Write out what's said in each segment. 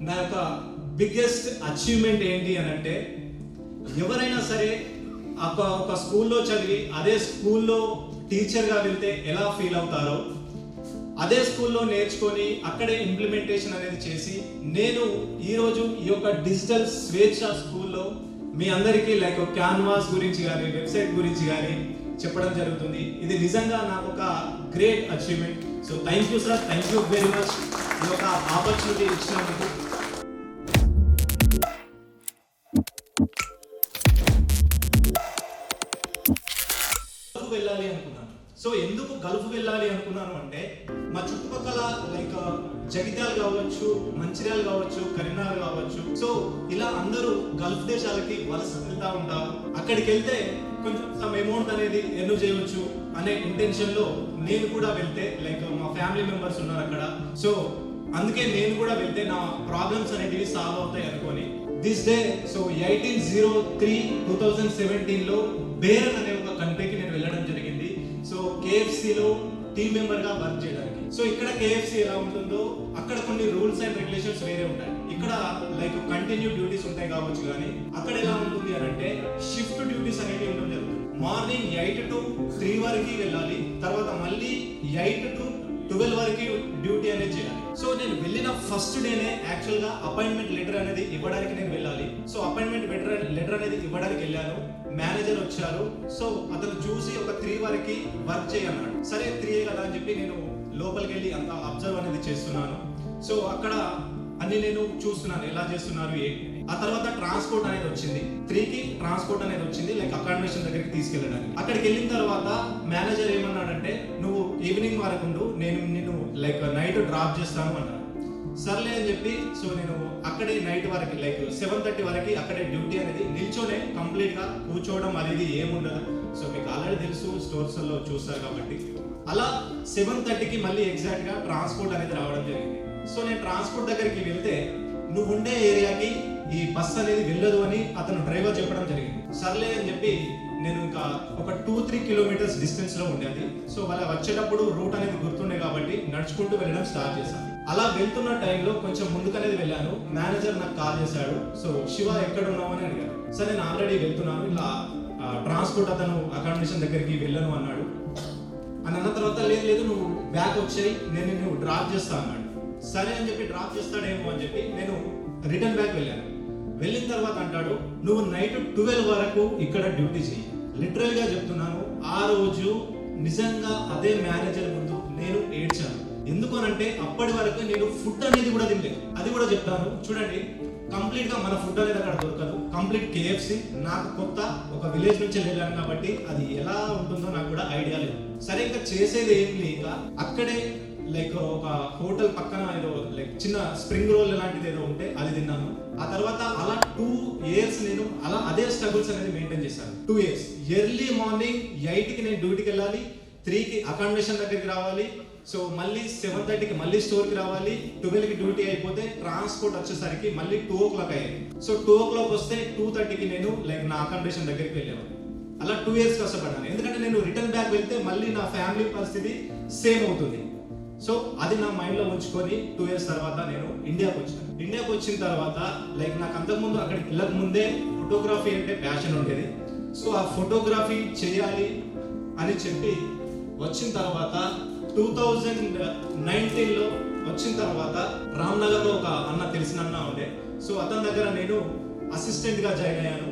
నా యొక్క biggest achievement ఏంటి అని అంటే, ఎవరైనా సరే ఒక స్కూల్లో చదివి అదే స్కూల్లో టీచర్గా వెళ్తే ఎలా ఫీల్ అవుతారో, అదే స్కూల్లో నేర్చుకొని అక్కడే ఇంప్లిమెంటేషన్ అనేది చేసి నేను ఈరోజు ఈ యొక్క డిజిటల్ స్వేచ్ఛ స్కూల్లో మీ అందరికీ లైక్ క్యాన్వాస్ గురించి కానీ వెబ్సైట్ గురించి కానీ చెప్పడం జరుగుతుంది. ఇది నిజంగా నాకు ఒక great achievement. So thank you sir, thank you very much ఈ యొక్క ఆపర్చునిటీ ఇచ్చినందుకు. వెళ్ళాలి అనుకున్నాను. సో ఎందుకు గల్ఫ్ వెళ్ళాలి అనుకున్నాను అంటే, మా చుట్టుపక్కల లైక్ జగిత్యాల కావచ్చు, మంచిర్యాల కావచ్చు, కరీంనగర్ కావచ్చు, సో ఇలా అందరూ గల్ఫ్ దేశాలకి వలస వెళ్తా ఉంటారు. అక్కడికి వెళ్తే కొంచెం సమ్ అమౌంట్ అనేది ఎర్న్ చేయవచ్చు అనే ఇంటెన్షన్ లో నేను కూడా వెళ్తే, లైక్ మా ఫ్యామిలీ మెంబర్స్ ఉన్నారు అక్కడ, సో అందుకే నేను కూడా వెళ్తే నా ప్రాబ్లమ్స్ అనేటివి సాల్వ్ అవుతాయి అనుకొని దిస్ డే సో 18/03/2017 లో బేరన్ అనే ఒక కంట్రీకి నేను వెళ్ళడం జరిగింది. సో కేఎఫ్సిలో టీమ్ మెంబర్ గా వర్క్ చేయడానికి. సో ఇక్కడ కేఎఫ్సి ఎలా ఉంటుందో అక్కడ కొన్ని రూల్స్ అండ్ రెగ్యులేషన్స్ వేరే ఉంటాయి. ఇక్కడ లైక్ కంటిన్యూ డ్యూటీస్ ఉంటాయి కావచ్చు, కానీ అక్కడ ఎలా ఉంటుంది అని అంటే షిఫ్ట్ డ్యూటీస్ అనేవి ఉండడం జరుగుతుంది. మార్నింగ్ 8 to 3 వరకు వెళ్ళాలి, తర్వాత మళ్ళీ 8 to 12 వరకు డ్యూటీ అనేది చేయాలి. సో నేను వెళ్ళిన ఫస్ట్ డేనే యాక్చువల్ గా అపాయింట్మెంట్ లెటర్ అనేది ఇవ్వడానికి నేను వెళ్ళాలి. సో అపాయింట్మెంట్ లెటర్ అనేది ఇవ్వడానికి వెళ్ళాను. మేనేజర్ వచ్చారు. సో అతను చూసి ఒక 3 వరకు వర్క్ చేయన్నాడు. సరే 3 కదా అని చెప్పి నేను లోపలికి వెళ్ళి అంత అబ్జర్వ్ అనేది చేస్తున్నాను. సో అక్కడ అన్ని నేను చూస్తున్నాను ఎలా చేస్తున్నారు ఏంటి. ఆ తర్వాత ట్రాన్స్పోర్ట్ అనేది వచ్చింది. 3కి ట్రాన్స్పోర్ట్ అనేది వచ్చింది, లైక్ అకామిడేషన్ దగ్గరికి తీసుకెళ్ళడానికి. అక్కడికి వెళ్ళిన తర్వాత మేనేజర్ ఏమన్నాడంటే, నువ్వు ఈవినింగ్ వరకు ఉండు, నేను నిన్ను లైక్ నైట్ డ్రాప్ చేస్తాను అన్నాడు. సర్లే అని చెప్పి సో నేను అక్కడే నైట్ వరకు లైక్ 7:30 వరకు అక్కడే డ్యూటీ అనేది నిల్చోనే కంప్లీట్ గా కూర్చోవడం అనేది ఏముండదు. సో మీకు ఆల్రెడీ తెలుసు, స్టోర్స్ లో చూస్తారు కాబట్టి. అలా 7:30కి మళ్ళీ ఎగ్జాక్ట్ గా ట్రాన్స్పోర్ట్ అనేది రావడం జరిగింది. సో నేను ట్రాన్స్పోర్ట్ దగ్గరికి వెళ్తే, నువ్వు ఉండే ఏరియాకి ఈ బస్ అనేది వెళ్ళదు అని అతను డ్రైవర్ చెప్పడం జరిగింది. సర్లే అని చెప్పి నేను ఇంకా ఒక 2-3 కిలోమీటర్స్ డిస్టెన్స్ లో ఉండేది. సో వాళ్ళ వచ్చేటప్పుడు రూట్ అనేది గుర్తుండే కాబట్టి నడుచుకుంటూ వెళ్ళడం స్టార్ట్ చేశాను. అలా వెళ్తున్న టైంలో కొంచెం ముందుకనేది వెళ్ళాను. మేనేజర్ నాకు కాల్ చేశాడు. సో శివ ఎక్కడ ఉన్నావు అని అడిగారు. సరే నేను ఆల్రెడీ వెళ్తున్నాను, ఇలా ట్రాన్స్పోర్ట్ అతను అకామిడేషన్ దగ్గరికి వెళ్ళను అన్నాడు. అని అన్న తర్వాత లేదు నువ్వు బ్యాక్ వచ్చాయి, నేను నిన్ను డ్రాప్ చేస్తా అన్నాడు. సరే అని చెప్పి డ్రాప్ చేస్తాడేమో అని చెప్పి నేను రిటర్న్ బ్యాక్ వెళ్ళాను. వెళ్ళిన తర్వాత అంటాడు, నువ్వు నైట్ 12 వరకు ఇక్కడ డ్యూటీ చేయి. లిటరల్ గా చెప్తున్నాను, ఆ రోజు నిజంగా అదే మేనేజర్ ముందు నేను ఏడ్చాను. ఎందుకనంటే అప్పటి వరకు నేను ఫుడ్ అనేది కూడా తినలేదు. అది కూడా చెప్తాను చూడండి. కంప్లీట్ గా మన ఫుడ్ అనేది అక్కడ దొరకదు. కంప్లీట్ కేఎఫ్సి నాకు కొత్త, ఒక విలేజ్ నుంచి వెళ్ళాను కాబట్టి అది ఎలా ఉంటుందో నాకు కూడా ఐడియా లేదు. సరే ఇంకా చేసేది ఏం లేక అక్కడే లైక్ ఒక హోటల్ పక్కన ఏదో లైక్ చిన్న స్ప్రింగ్ రోల్ లాంటిది ఏదో ఉంటే అది తిన్నాను. ఆ తర్వాత అలా 2 years నేను అలా అదే స్ట్రగుల్స్ అనేది మెయింటైన్ చేశాను. 2 years ఎర్లీ మార్నింగ్ 8కి నేను డ్యూటీకి వెళ్ళాలి, 3కి అకామిడేషన్ దగ్గరికి రావాలి. సో మళ్ళీ 7:30కి మళ్ళీ స్టోర్కి రావాలి, 12కి డ్యూటీ అయిపోతే ట్రాన్స్పోర్ట్ వచ్చేసరికి మళ్ళీ 2 o'clock అయ్యేది. సో 2 o'clock వస్తే 2:30కి నేను లైక్ నా అకామిడేషన్ దగ్గరికి వెళ్ళాను. అలా 2 years కష్టపడ్డాను. ఎందుకంటే నేను రిటర్న్ బ్యాక్ వెళ్తే మళ్ళీ నా ఫ్యామిలీ పరిస్థితి సేమ్ అవుతుంది. సో అది నా మైండ్ లో ఉంచుకొని 2 years తర్వాత నేను ఇండియాకి వచ్చాను. ఇండియాకి వచ్చిన తర్వాత లైక్ నాకు అంతకుముందు అక్కడికి వెళ్ళక ముందే ఫోటోగ్రఫీ అంటే ప్యాషన్ ఉండేది. సో ఆ ఫోటోగ్రఫీ చేయాలి అని చెప్పి వచ్చిన తర్వాత 2019లో వచ్చిన తర్వాత రామ్నగర్ లో ఒక అన్న తెలిసిన అన్న ఉండే. సో అతని దగ్గర నేను అసిస్టెంట్ గా జాయిన్ అయ్యాను.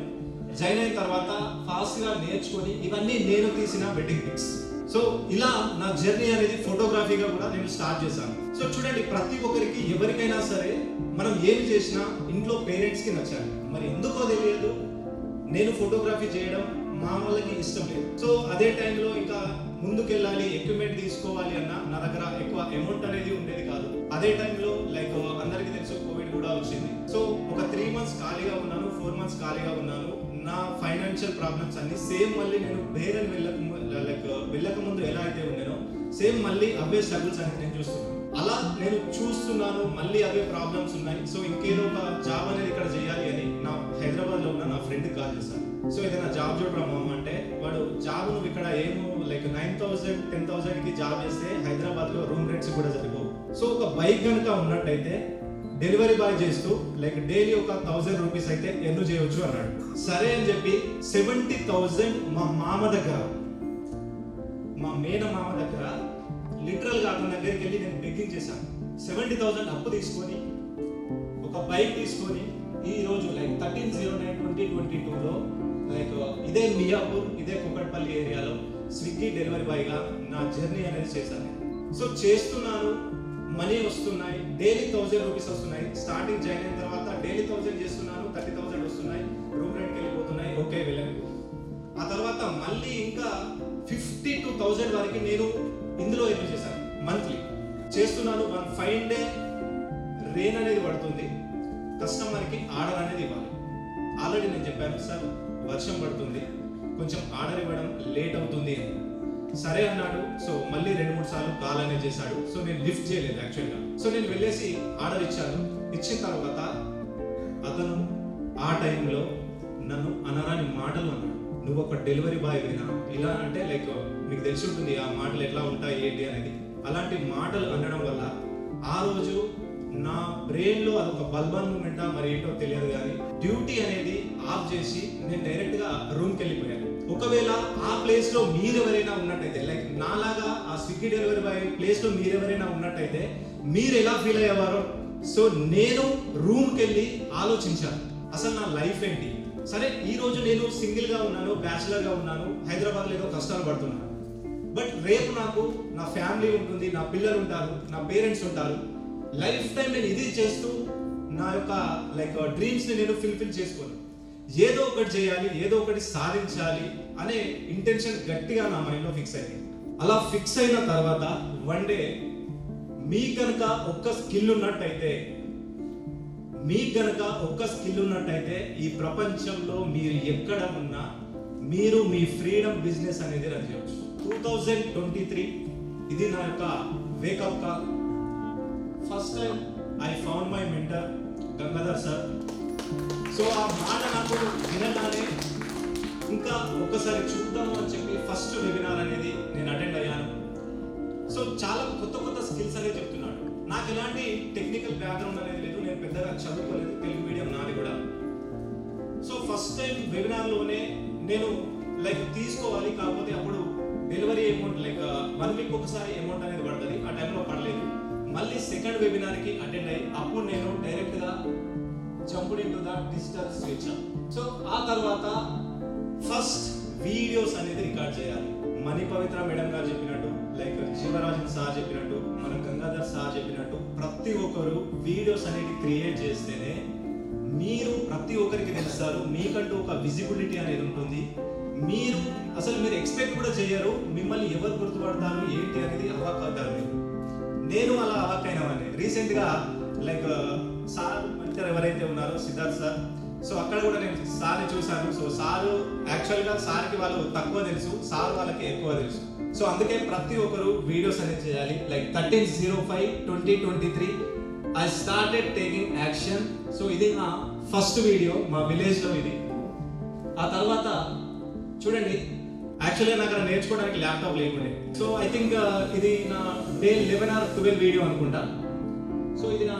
జాయిన్ అయిన తర్వాత ఫాస్ట్ గా నేర్చుకొని ఇవన్నీ నేను తీసిన వెడ్డింగ్ పిక్స్. సో ఇలా నా జర్నీ అనేది ఫోటోగ్రఫీగా కూడా నేను స్టార్ట్ చేశాను. సో చూడండి, ప్రతి ఒక్కరికి ఎవరికైనా సరే మనం ఏమి చేసినా ఇంట్లో పేరెంట్స్ కి నచ్చాలి. మరి ఎందుకో తెలియదు, నేను ఫోటోగ్రఫీ చేయడం మా వాళ్ళకి ఇష్టం లేదు. సో అదే టైంలో ఇంకా ముందుకెళ్ళాలి, ఎక్విప్మెంట్ తీసుకోవాలి అన్న నా దగ్గర ఎక్కువ అమౌంట్ అనేది ఉండేది కాదు. అదే టైంలో లైక్ అందరికీ తెలుసు కోవిడ్ కూడా వచ్చింది. సో ఒక 3 months ఖాళీగా ఉన్నాను, 4 months ఖాళీగా ఉన్నాను. నా ఫైనాన్షియల్ ప్రాబ్లమ్స్ అన్ని సేమ్ మళ్ళీ నేను బేరన్ వెళ్ళక ముందు ఎలా అయితే ఉండేనో సేమ్ మళ్ళీ అవే స్ట్రగుల్స్ అనేది నేను చూస్తున్నాను. అలా నేను చూస్తున్నాను, మళ్ళీ అవే ప్రాబ్లమ్స్ ఉన్నాయి. సో ఇంకేదో ఒక జాబ్ అనేది ఇక్కడ చేయాలి అని నా హైదరాబాద్ లో ఉన్న నా ఫ్రెండ్ కాల్ చేశాను. సో ఏదైనా జాబ్ చూడరా మామ అంటే, వాడు జాబ్ నువ్వు ఇక్కడ ఏమో లైక్ 9,000 10,000కి జాబ్ చేస్తే హైదరాబాద్ లో రూమ్ రెంట్స్ కూడా సరిపోవు. సో ఒక బైక్ కనుక ఉన్నట్టయితే డెలివరీ బాయ్ చేస్తూ లైక్ డైలీ ఒక 1000 రూపీస్ అయితే ఎర్న్ చేయవచ్చు అన్నాడు. సరే అని చెప్పి 70,000 మా మామ దగ్గర, మా మేన మామ దగ్గర లిటరల్ గా అతని దగ్గరికి వెళ్ళి నేను బెగ్గింగ్ చేశాను. 70,000 అప్పు తీసుకొని ఒక బైక్ తీసుకొని ఈ రోజు లైక్ 13/09/2022లో లైక్ ఇదే మియాపూర్, ఇదే కుకట్పల్లి ఏరియాలో స్విగ్గీ డెలివరీ బాయ్ గా నా జర్నీ అనేది చేశాను. సో చేస్తున్నాను, మనీ వస్తున్నాయి, డైలీ 1000 రూపీస్ వస్తున్నాయి. స్టార్టింగ్ జాయిన్ అయిన తర్వాత డైలీ 1000 చేస్తున్నాను, 30,000 వస్తున్నాయి, రూమ్ రెంట్కి వెళ్ళిపోతున్నాయి, ఓకే వెళ్ళాను. ఆ తర్వాత మళ్ళీ ఇంకా 52,000 వరకు నేను ఇందులో ఏం చేశాను, మంత్లీ చేస్తున్నాను. 1 ఫైన్ డే రెయిన్ అనేది పడుతుంది, కస్టమర్కి ఆర్డర్ అనేది ఇవ్వాలి. ఆల్రెడీ నేను చెప్పాను సార్ వర్షం పడుతుంది, కొంచెం ఆర్డర్ ఇవ్వడం లేట్ అవుతుంది అని. సరే అన్నాడు. సో మళ్ళీ 2-3 సార్లు కాల్ అనేది చేశాడు. సో నేను లిఫ్ట్ చేయలేదు యాక్చువల్గా. సో నేను వెళ్ళేసి ఆర్డర్ ఇచ్చాను. ఇచ్చిన తర్వాత అతను ఆ టైంలో నన్ను అనరాని మాటలు అన్నాడు. నువ్వు ఒక డెలివరీ బాయ్ అయినా ఇలా అంటే లైక్ మీకు తెలిసి ఉంటుంది ఆ మాటలు ఎట్లా ఉంటాయి ఏంటి అనేది. అలాంటి మాటలు అనడం వల్ల ఆ రోజు నా బ్రెయిన్ లో అదొక బల్బన్ మూమెంటా మరి ఏంటో తెలియదు, కానీ డ్యూటీ అనేది ఆఫ్ చేసి నేను డైరెక్ట్ గా రూమ్కి వెళ్ళిపోయాను. ఒకవేళ ఆ ప్లేస్ లో మీరెవరైనా ఉన్నట్టయితే లైక్ నాలాగా ఆ స్విగ్గీ డెలివరీ బాయ్ ప్లేస్ లో మీరెవరైనా ఉన్నట్టయితే మీరు ఎలా ఫీల్ అయ్యేవారో. సో నేను రూమ్కి వెళ్ళి ఆలోచించాను అసలు నా లైఫ్ ఏంటి. సరే ఈ రోజు నేను సింగిల్ గా ఉన్నాను, బ్యాచిలర్ గా ఉన్నాను, హైదరాబాద్ లో ఏదో కష్టాలు పడుతున్నాను. బట్ రేపు నాకు నా ఫ్యామిలీ ఉంటుంది, నా పిల్లలు ఉంటారు, నా పేరెంట్స్ ఉంటారు. లైఫ్ టైం నేను ఇది చేస్తూ నా యొక్క లైక్ డ్రీమ్స్ ని నేను ఫుల్ఫిల్ చేసుకోను. ఏదో ఒకటి చేయాలి, ఏదో ఒకటి సాధించాలి అనే ఇంటెన్షన్ గట్టిగా నా మైండ్లో ఫిక్స్ అయింది. అలా ఫిక్స్ అయిన తర్వాత వన్ డే మీకు గనక ఒక్క స్కిల్ ఉన్నట్టయితే, ఈ ప్రపంచంలో మీరు ఎక్కడ ఉన్నా మీరు మీ ఫ్రీడమ్ బిజినెస్ అనేది రన్ చేయవచ్చు. 2023 ఇది నా యొక్క wake up call. First time I found my mentor Gangadhar sir. So ఆ మాట నాకు వినగానే ఇంకా ఒక్కసారి చూద్దాము అని చెప్పి ఫస్ట్ వెబినార్ అనేది నేను అటెండ్ అయ్యాను. సో చాలా కొత్త స్కిల్స్ అనేది చెప్తున్నాడు. నాకు ఎలాంటి టెక్నికల్ బ్యాక్గ్రౌండ్ అనేది లేదు, నేను పెద్దగా చదువుకోలేదు, తెలుగు మీడియం నాది కూడా. సో ఫస్ట్ టైం వెబినార్లోనే నేను లైక్ తీసుకోవాలి, కాకపోతే అప్పుడు డెలివరీ అమౌంట్ లైక్ 1 వీక్ ఒకసారి అమౌంట్ అనేది పడుతుంది, ఆ టైంలో పడలేదు. మళ్ళీ సెకండ్ వెబినార్కి అటెండ్ అయ్యి అప్పుడు నేను డైరెక్ట్గా jumped into the digital switch. So ఆ తర్వాత ఫస్ట్ వీడియోస్ అనేది రికార్డ్ చేయాలి. మణి పవిత్ర మేడం గారు చెప్పినట్టు, లైక్ జీవరాజన్ సార్ చెప్పినట్టు, మన గంగాధర్ సార్ చెప్పినట్టు ప్రతి ఒక్కరు వీడియోస్ అనేది క్రియేట్ చేస్తేనే మీరు ప్రతి ఒక్కరికి తెలుస్తారు, మీకంటూ ఒక విజిబిలిటీ అనేది ఉంటుంది. మీరు ఎక్స్పెక్ట్ కూడా చేయరు మిమ్మల్ని ఎవరు గుర్తుపడతారు ఏంటి అనేది అవాక్కవుతారు. నేను అలా అవాక్కైన వాడిని. రీసెంట్గా లైక్ సార్ మంచి ఎవరైతే ఉన్నారో సిద్ధార్థ్ సార్, సో అక్కడ కూడా నేను సార్ని చూశాను. సో సారు యాక్చువల్గా సార్కి వాళ్ళు తక్కువ తెలుసు, సార్ వాళ్ళకి ఎక్కువ తెలుసు. సో అందుకే ప్రతి ఒక్కరు వీడియోస్ అనేది చేయాలి. Like 13/05/2023 I started taking action. So ఇది నా ఫస్ట్ వీడియో మా విలేజ్లో ఇది. ఆ తర్వాత చూడండి, యాక్చువల్గా నాకు అక్కడ నేర్చుకోవడానికి ల్యాప్టాప్ లేకుండే. సో ఐ థింక్ ఇది నా డే 11 or 12 వీడియో అనుకుంటా. సో ఇది నా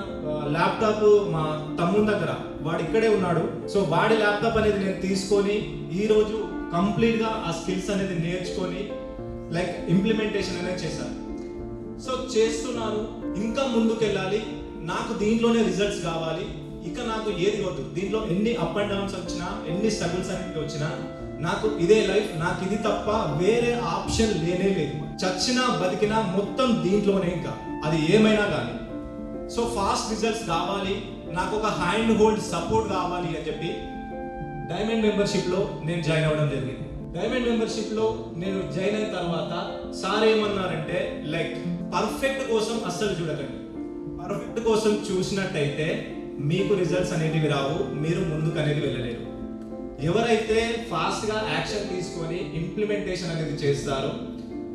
ల్యాప్టాప్ మా తమ్ముని దగ్గర, వాడు ఇక్కడే ఉన్నాడు. సో వాడి ల్యాప్టాప్ అనేది నేను తీసుకొని ఈరోజు కంప్లీట్గా ఆ స్కిల్స్ అనేది నేర్చుకొని లైక్ ఇంప్లిమెంటేషన్ అనేది చేశాను. సో చేస్తున్నాను, ఇంకా ముందుకు వెళ్ళాలి, నాకు దీంట్లోనే రిజల్ట్స్ కావాలి. ఇక నాకు ఏది వద్దు, దీంట్లో ఎన్ని అప్ అండ్ డౌన్స్ వచ్చినా, ఎన్ని స్ట్రగుల్స్ అనేది వచ్చినా నాకు ఇదే లైఫ్, నాకు ఇది తప్ప వేరే ఆప్షన్ లేనే లేదు. చచ్చినా బతికినా మొత్తం దీంట్లోనే, ఇంకా అది ఏమైనా కానీ. సో ఫాస్ట్ రిజల్ట్స్ కావాలి, నాకు ఒక హ్యాండ్ హోల్డ్ సపోర్ట్ కావాలి అని చెప్పి డైమండ్ మెంబర్షిప్లో నేను జాయిన్ అవ్వడం జరిగింది. డైమండ్ మెంబర్షిప్లో నేను జాయిన్ అయిన తర్వాత సార్ ఏమన్నారంటే లైక్ పర్ఫెక్ట్ కోసం అస్సలు చూడకండి. పర్ఫెక్ట్ కోసం చూసినట్టయితే మీకు రిజల్ట్స్ అనేటివి రావు, మీరు ముందుకు అనేది వెళ్ళలేరు. ఎవరైతే ఫాస్ట్గా యాక్షన్ తీసుకొని ఇంప్లిమెంటేషన్ అనేది చేస్తారో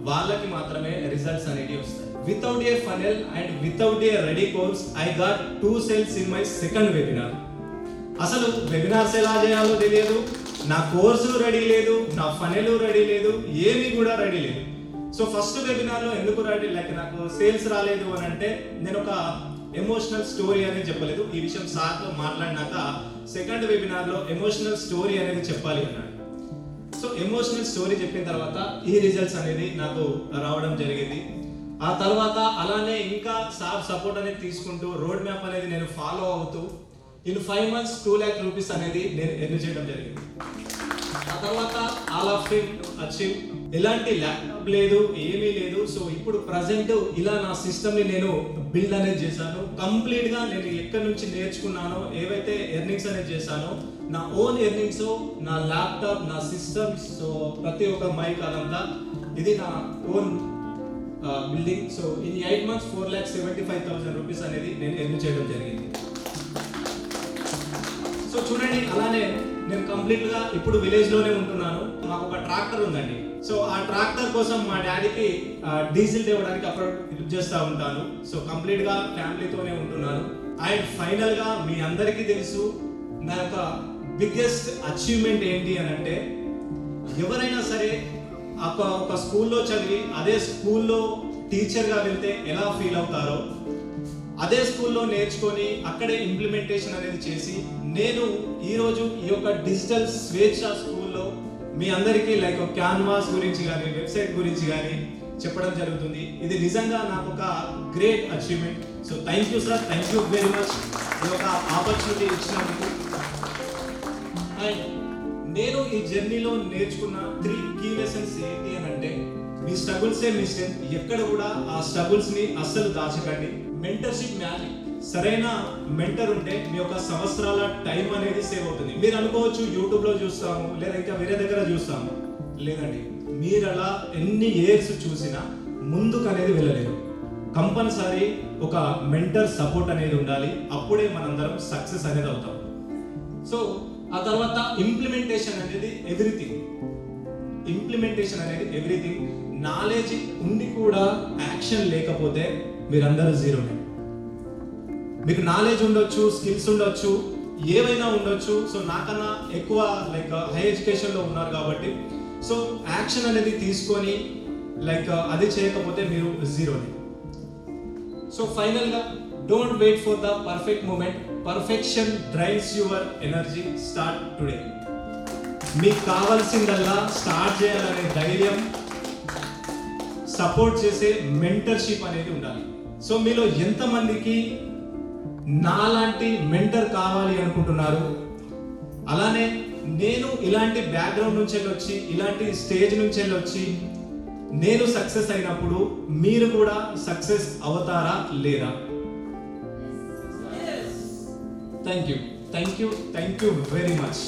వాళ్ళకి మాత్రమే రిజల్ట్స్ అనేవి వస్తాయి. Without a funnel and without a ready course I got 2 sales in my second webinar. అసలు వెబినార్స్ ఎలా చేయాలో తెలియదు, నా కోర్సు రెడీ లేదు, నా ఫనెల్ రెడీ లేదు, ఏమీ కూడా రెడీ లేదు. సో ఫస్ట్ వెబినార్లో ఎందుకు రెడీ లైక్ నాకు సేల్స్ రాలేదు అని అంటే, నేను ఒక ఎమోషనల్ స్టోరీ అనేది చెప్పలేదు. ఈ విషయం సార్తో మాట్లాడినాక సెకండ్ వెబినార్లో ఎమోషనల్ స్టోరీ అనేది చెప్పాలి అన్నాడు. సో ఎమోషనల్ స్టోరీ చెప్పిన తర్వాత ఈ రిజల్ట్స్ అనేది నాకు రావడం జరిగింది. ఆ తర్వాత అలానే ఇంకా సార్ సపోర్ట్ అనేది తీసుకుంటూ రోడ్ మ్యాప్ అనేది నేను ఫాలో అవుతూ ఇన్ 5 months 2 lakh rupees అనేది నేను ఎర్న్ చేయడం జరిగింది. ఆ తర్వాత ఆల్ ఆఫ్ డ్రీమ్ అచీవ్. ఎలాంటి ల్యాప్టాప్ లేదు, ఏమీ లేదు. సో ఇప్పుడు ప్రజెంట్ ఇలా నా సిస్టమ్ని నేను బిల్డ్ అనేది చేశాను. కంప్లీట్గా నేను ఎక్కడి నుంచి నేర్చుకున్నానో, ఏవైతే ఎర్నింగ్స్ అనేది చేశానో, నా ఓన్ ఎర్నింగ్స్, నా ల్యాప్టాప్, నా సిస్టమ్స్, సో ప్రతి ఒక్క మైక్ అదంతా ఇది నా own building. So in 8 months 4,75,000 rupees అనేది నేను ఎర్న్ చేయడం జరిగింది. సో చూడండి, అలానే నేను కంప్లీట్గా ఇప్పుడు విలేజ్లోనే ఉంటున్నాను. మాకు ఒక ట్రాక్టర్ ఉందండి. సో ఆ ట్రాక్టర్ కోసం మా డాడీకి డీజిల్ తేవడానికి అప్పుడు యూజ్ చేస్తూ ఉంటాను. సో కంప్లీట్గా ఫ్యామిలీతోనే ఉంటున్నాను. అండ్ ఫైనల్గా మీ అందరికీ తెలుసు నా యొక్క బిగ్గెస్ట్ అచీవ్మెంట్ ఏంటి అని అంటే, ఎవరైనా సరే ఒక స్కూల్లో చదివి అదే స్కూల్లో టీచర్గా వెళ్తే ఎలా ఫీల్ అవుతారో, అదే స్కూల్లో నేర్చుకొని అక్కడే ఇంప్లిమెంటేషన్ అనేది చేసి నేను ఈరోజు ఈ యొక్క డిజిటల్ స్వేచ్ఛ స్కూల్లో మీ అందరికీ లైక్ క్యాన్వాస్ గురించి కానీ వెబ్సైట్ గురించి కానీ చెప్పడం జరుగుతుంది. ఇది నిజంగా నాకు ఒక great achievement. So thank you sir, thank you very much ఈ యొక్క ఆపర్చునిటీ ఇచ్చినందుకు. అండ్ నేను ఈ జర్నీలో నేర్చుకున్న 3 key lessons ఏంటి అని అంటే, మీ స్ట్రగుల్సే మీ స్ట్రెంత్. ఎక్కడ కూడా ఆ స్ట్రగుల్స్ని అస్సలు దాచకండి. Mentorship magic. సరైన మెంటర్ ఉంటే మీ యొక్క సంవత్సరాల టైం అనేది సేవ్ అవుతుంది. మీరు అనుకోవచ్చు యూట్యూబ్లో చూస్తాము లేదా ఇంకా వేరే దగ్గర చూస్తాము. లేదండి, మీరు అలా ఎన్ని ఇయర్స్ చూసినా ముందుకు అనేది వెళ్ళలేరు. కంపల్సరీ ఒక మెంటర్ సపోర్ట్ అనేది ఉండాలి. అప్పుడే మనందరం సక్సెస్ అనేది అవుతాం. సో ఆ తర్వాత ఇంప్లిమెంటేషన్ అనేది ఎవ్రీథింగ్. ఇంప్లిమెంటేషన్ అనేది ఎవ్రీథింగ్. నాలెడ్జ్ ఉండి కూడా యాక్షన్ లేకపోతే మీరందరూ జీరోనే. మీకు నాలెడ్జ్ ఉండొచ్చు, స్కిల్స్ ఉండొచ్చు, ఏవైనా ఉండొచ్చు. సో నాకన్నా ఎక్కువ లైక్ హై ఎడ్యుకేషన్లో ఉన్నారు కాబట్టి సో యాక్షన్ అనేది తీసుకొని లైక్ అది చేయకపోతే మీరు జీరోనే. సో ఫైనల్గా don't wait for the perfect moment. Perfection drives your energy. Start today. మీకు కావాల్సిందల్లా స్టార్ట్ చేయాలనే ధైర్యం, సపోర్ట్ చేసే మెంటర్షిప్ అనేది ఉండాలి. సో మీలో ఎంతమందికి నాలాంటి మెంటర్ కావాలి అనుకుంటున్నారు? అలానే నేను ఇలాంటి బ్యాక్గ్రౌండ్ నుంచి వెళ్ళొచ్చి, ఇలాంటి స్టేజ్ నుంచి వెళ్ళొచ్చి నేను సక్సెస్ అయినప్పుడు మీరు కూడా సక్సెస్ అవుతారా లేదా? Thank you very much.